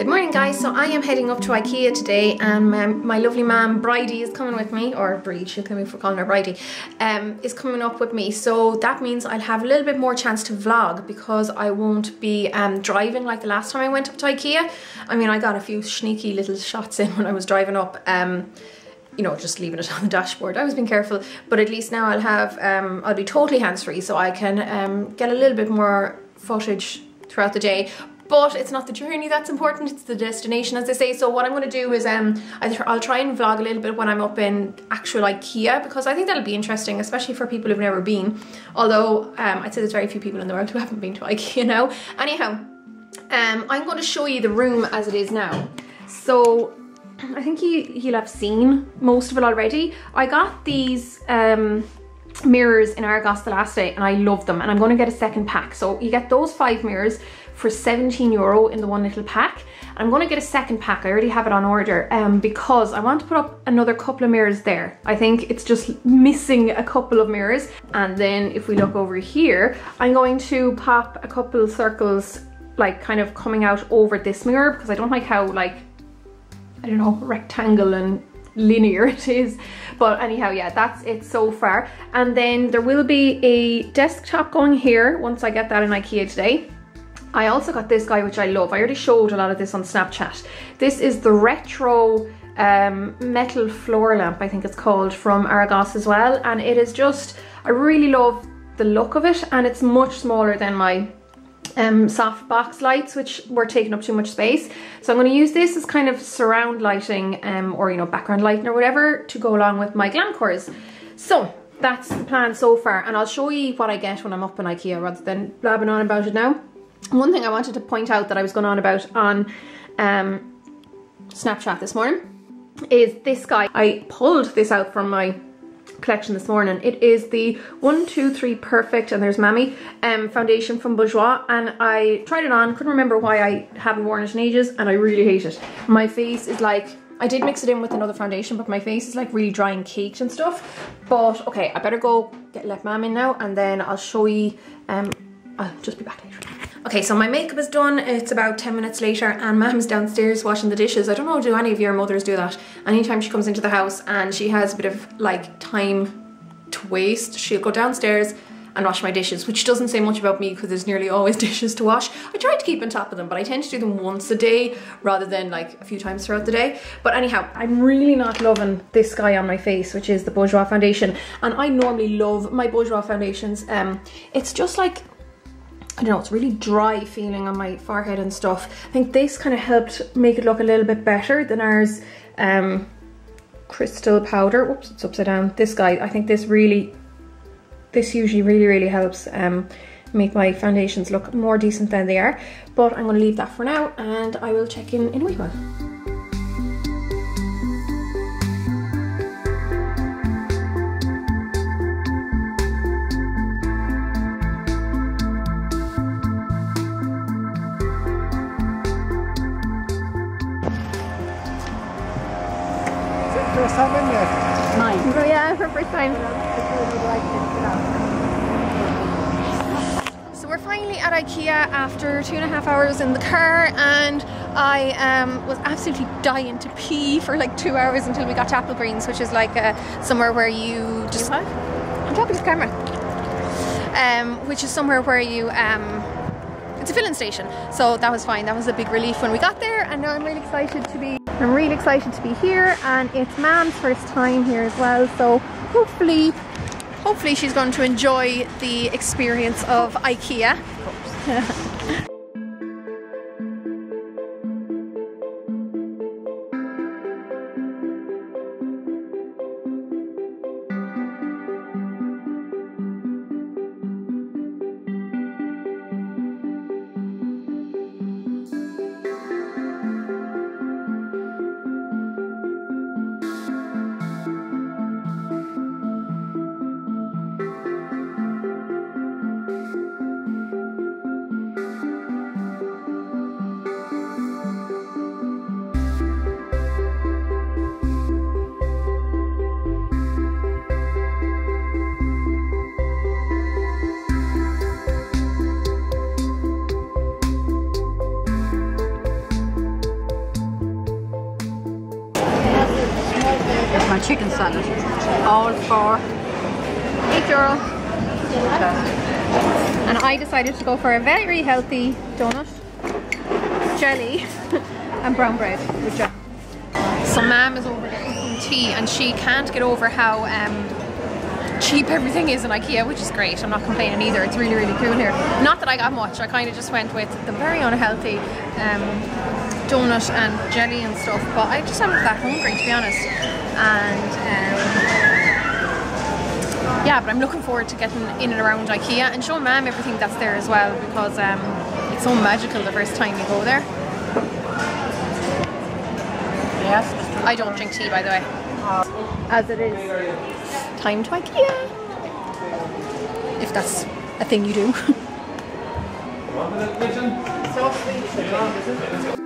Good morning guys, so I am heading up to Ikea today and my lovely ma'am Bridie is coming with me, or Bridie, she'll kill me for calling her Bridie, is coming up with me. So that means I'll have a little bit more chance to vlog because I won't be driving like the last time I went up to Ikea. I mean, I got a few sneaky little shots in when I was driving up, you know, just leaving it on the dashboard. I was being careful, but at least now I'll have, I'll be totally hands-free so I can get a little bit more footage throughout the day. But it's not the journey that's important, it's the destination, as they say. So what I'm going to do is I'll try and vlog a little bit when I'm up in actual Ikea, because I think that'll be interesting, especially for people who've never been. Although I'd say there's very few people in the world who haven't been to Ikea now. Anyhow, I'm going to show you the room as it is now. So I think you'll have seen most of it already. I got these mirrors in ARGOS the last day and I love them, and I'm going to get a second pack. So you get those 5 mirrors for €17 in the one little pack. I'm going to get a second pack. I already have it on order because I want to put up another couple of mirrors there. I think it's just missing a couple of mirrors. And then if we look over here, I'm going to pop a couple of circles like kind of coming out over this mirror, because I don't like how, like, I don't know, rectangle and linear it is. But anyhow, yeah, that's it so far. And then there will be a desktop going here once I get that in Ikea today. I also got this guy, which I love. I already showed a lot of this on Snapchat. This is the retro metal floor lamp, I think it's called, from ARGOS as well. And it is just, I really love the look of it, and it's much smaller than my Softbox lights, which were taking up too much space. So I'm going to use this as kind of surround lighting or, you know, background lighting or whatever to go along with my Glamcors. So that's the plan so far, and I'll show you what I get when I'm up in Ikea rather than blabbing on about it now. One thing I wanted to point out that I was going on about on Snapchat this morning is this guy. I pulled this out from my collection this morning. It is the 123 Perfect, and there's Mammy, foundation from Bourjois, and I tried it on, couldn't remember why I haven't worn it in ages, and I really hate it. My face is like, I did mix it in with another foundation, but my face is like really dry and caked and stuff. But okay, I better go let Mam in now, and then I'll show you, I'll just be back later. Okay, so my makeup is done. It's about 10 minutes later and Mam's downstairs washing the dishes. I don't know, do any of your mothers do that? Anytime she comes into the house and she has a bit of like time to waste, she'll go downstairs and wash my dishes, which doesn't say much about me because there's nearly always dishes to wash. I try to keep on top of them, but I tend to do them once a day rather than like a few times throughout the day. But anyhow, I'm really not loving this guy on my face, which is the Bourjois foundation. And I normally love my Bourjois foundations. It's just like, I don't know, it's really dry feeling on my forehead and stuff. I think this kind of helped make it look a little bit better than ours crystal powder. Whoops, it's upside down. This guy, I think this usually really helps make my foundations look more decent than they are. But I'm going to leave that for now and I will check in a wee while. First time in there? Mine. Oh yeah, for first time. So we're finally at Ikea after 2.5 hours in the car, and I was absolutely dying to pee for like 2 hours until we got to Applegreens, which is like somewhere where you just... I'm talking to the camera. Which is somewhere where you... it's a filling station, so that was fine. That was a big relief when we got there, and now I'm really excited to be here, and it's Mam's first time here as well, so hopefully she's going to enjoy the experience of Ikea. chicken salad. All for €8. And I decided to go for a very healthy donut, jelly, and brown bread with jam. So Mam is over getting some tea, and she can't get over how cheap everything is in Ikea, which is great. I'm not complaining either. It's really, really cool here. Not that I got much. I kind of just went with the very unhealthy donut and jelly and stuff, but I just wasn't that hungry, to be honest. And yeah, but I'm looking forward to getting in and around Ikea and showing Mam everything that's there as well, because it's so magical the first time you go there. Yes. I don't drink tea, by the way. As it is time to Ikea. If that's a thing you do. So sweet.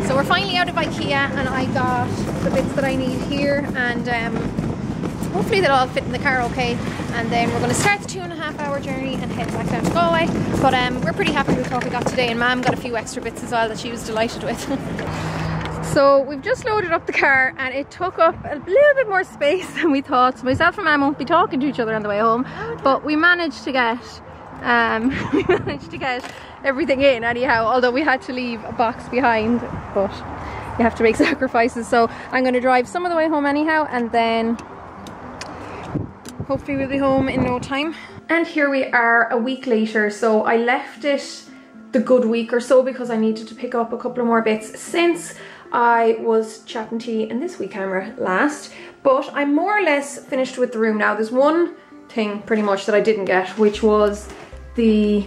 So we're finally out of Ikea, and I got the bits that I need here, and hopefully they'll all fit in the car okay. And then we're going to start the 2.5 hour journey and head back down to Galway. But we're pretty happy with what we got today, and Mam got a few extra bits as well that she was delighted with. So we've just loaded up the car, and it took up a little bit more space than we thought. So myself and Mam won't be talking to each other on the way home, but we managed to get everything in anyhow, although we had to leave a box behind, but you have to make sacrifices. So I'm going to drive some of the way home anyhow, and then hopefully we'll be home in no time. And here we are a week later. So I left it the good week or so because I needed to pick up a couple of more bits since I was chatting to you in this wee camera last, but I'm more or less finished with the room now. There's one thing pretty much that I didn't get, which was the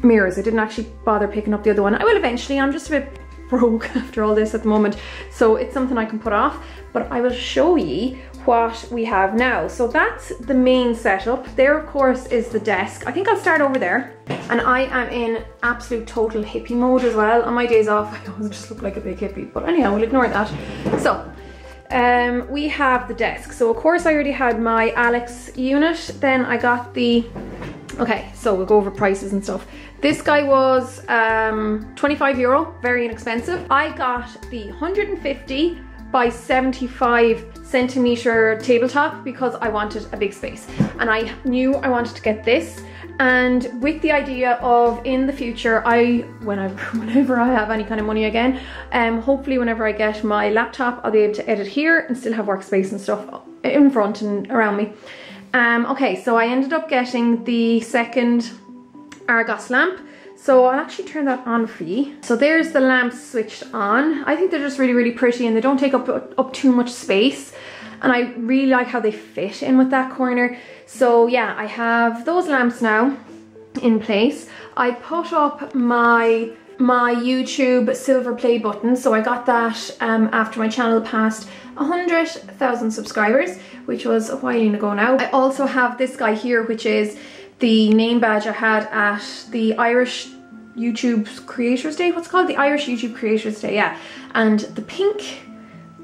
mirrors. I didn't actually bother picking up the other one. I will eventually. I'm just a bit broke after all this at the moment, so it's something I can put off, but I will show you what we have now. So that's the main setup. There of course is the desk. I think I'll start over there, and I am in absolute total hippie mode as well. On my days off I always just look like a big hippie, but anyhow, we'll ignore that. So we have the desk. So of course I already had my Alex unit. Then I got the, okay, so we'll go over prices and stuff. This guy was €25, very inexpensive. I got the 150 by 75 centimeter tabletop because I wanted a big space, and I knew I wanted to get this, and with the idea of in the future, whenever I have any kind of money again, hopefully whenever I get my laptop, I'll be able to edit here and still have workspace and stuff in front and around me. Okay, so I ended up getting the second ARGOS lamp. So I'll actually turn that on for you. So there's the lamps switched on. I think they're just really, really pretty, and they don't take up too much space. And I really like how they fit in with that corner. So yeah, I have those lamps now in place. I put up my YouTube silver play button. So I got that after my channel passed 100,000 subscribers, which was a while ago now. I also have this guy here, which is the name badge I had at the Irish YouTube Creators Day. What's it called? The Irish YouTube Creators Day, yeah. And the pink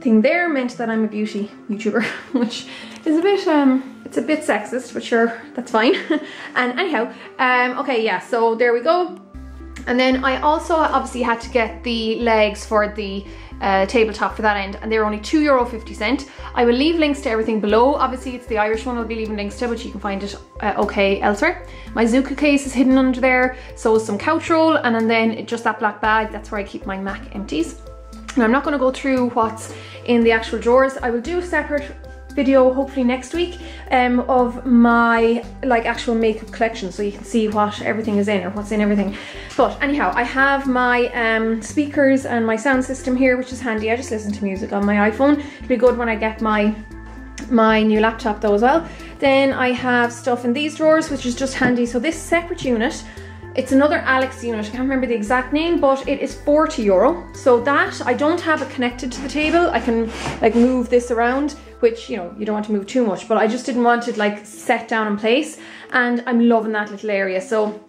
thing there meant that I'm a beauty YouTuber, which is a bit, it's a bit sexist, but sure, that's fine. And anyhow, okay, yeah, so there we go. And then I also obviously had to get the legs for the tabletop for that end, and they're only €2.50. I will leave links to everything below. Obviously it's the Irish one I'll be leaving links to, but you can find it okay elsewhere. My Zuka case is hidden under there, so is some couch roll, and then just that black bag, that's where I keep my MAC empties. And I'm not going to go through what's in the actual drawers. I will do a separate video hopefully next week of my like actual makeup collection, so you can see what everything is in, or what's in everything. But anyhow, I have my speakers and my sound system here, which is handy. I just listen to music on my iPhone. It'll be good when I get my new laptop though as well. Then I have stuff in these drawers, which is just handy. So this separate unit, it's another Alex unit, I can't remember the exact name, but it is €40. So that, I don't have it connected to the table. I can like move this around, which, you know, you don't want to move too much, but I just didn't want it like set down in place, and I'm loving that little area. So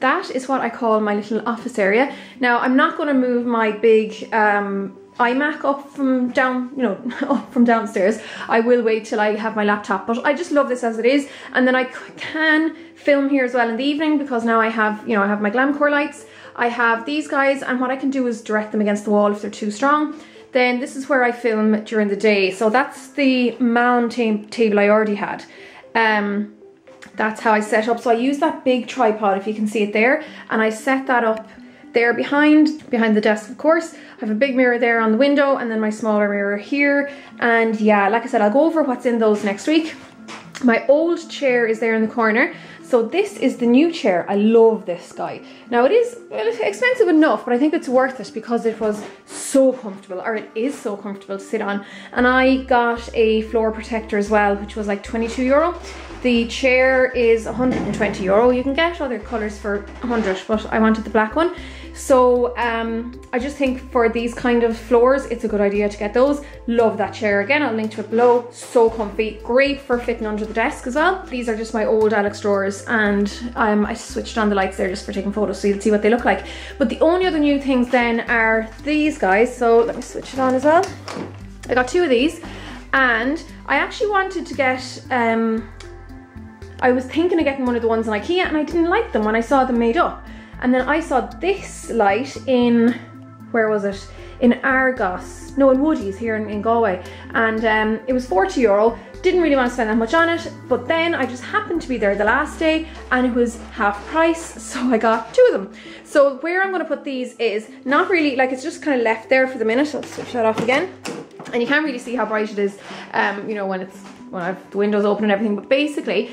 that is what I call my little office area. Now I'm not going to move my big iMac up from down, you know, up from downstairs. I will wait till I have my laptop, but I just love this as it is. And then I can film here as well in the evening, because now I have, you know, I have my Glamcor lights, I have these guys, and what I can do is direct them against the wall if they're too strong. Then this is where I film during the day. So that's the MALM table I already had. That's how I set up. So I use that big tripod, if you can see it there, and I set that up there behind the desk, of course. I have a big mirror there on the window, and then my smaller mirror here. And yeah, like I said, I'll go over what's in those next week. My old chair is there in the corner. So this is the new chair. I love this guy. Now it is expensive enough, but I think it's worth it because it was so comfortable, or it is so comfortable to sit on. And I got a floor protector as well, which was like €22. The chair is €120. You can get other colours for 100, but I wanted the black one. So I just think for these kind of floors, it's a good idea to get those. Love that chair. Again, I'll link to it below. So comfy, great for fitting under the desk as well. These are just my old Alex drawers, and I switched on the lights there just for taking photos, so you'll see what they look like. But the only other new things then are these guys. So let me switch it on as well. I got two of these, and I actually wanted to get, I was thinking of getting one of the ones in Ikea, and I didn't like them when I saw them made up. And then I saw this light in, where was it? In ARGOS, no, in Woodies here in Galway. And it was €40. Didn't really want to spend that much on it, but then I just happened to be there the last day and it was half price, so I got two of them. So where I'm going to put these is not really, like, it's just kind of left there for the minute. I'll switch that off again. And you can't really see how bright it is, you know, when I have the windows open and everything, but basically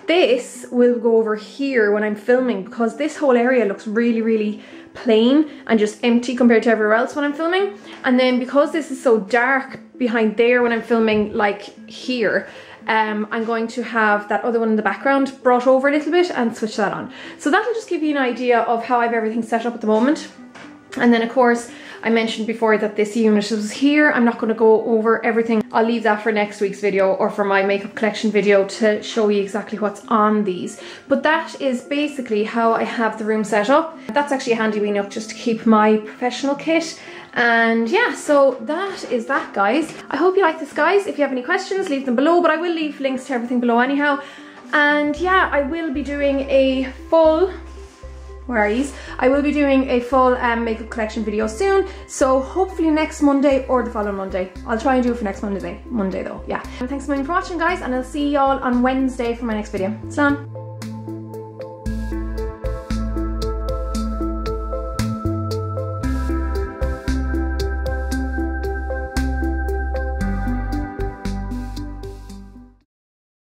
this will go over here when I'm filming, because this whole area looks really, really plain and just empty compared to everywhere else when I'm filming. And then because this is so dark behind there when I'm filming, like here, I'm going to have that other one in the background brought over a little bit and switch that on. So that'll just give you an idea of how I have everything set up at the moment. And then of course, I mentioned before that this unit was here. I'm not going to go over everything. I'll leave that for next week's video, or for my makeup collection video, to show you exactly what's on these. But that is basically how I have the room set up. That's actually a handy wee nook just to keep my professional kit. And yeah, so that is that, guys. I hope you like this, guys. If you have any questions, leave them below, but I will leave links to everything below anyhow. And yeah, I will be doing a full, I will be doing a full makeup collection video soon, so hopefully next Monday or the following Monday. I'll try and do it for next Monday though, yeah. And thanks a million for watching, guys, and I'll see y'all on Wednesday for my next video. Slán.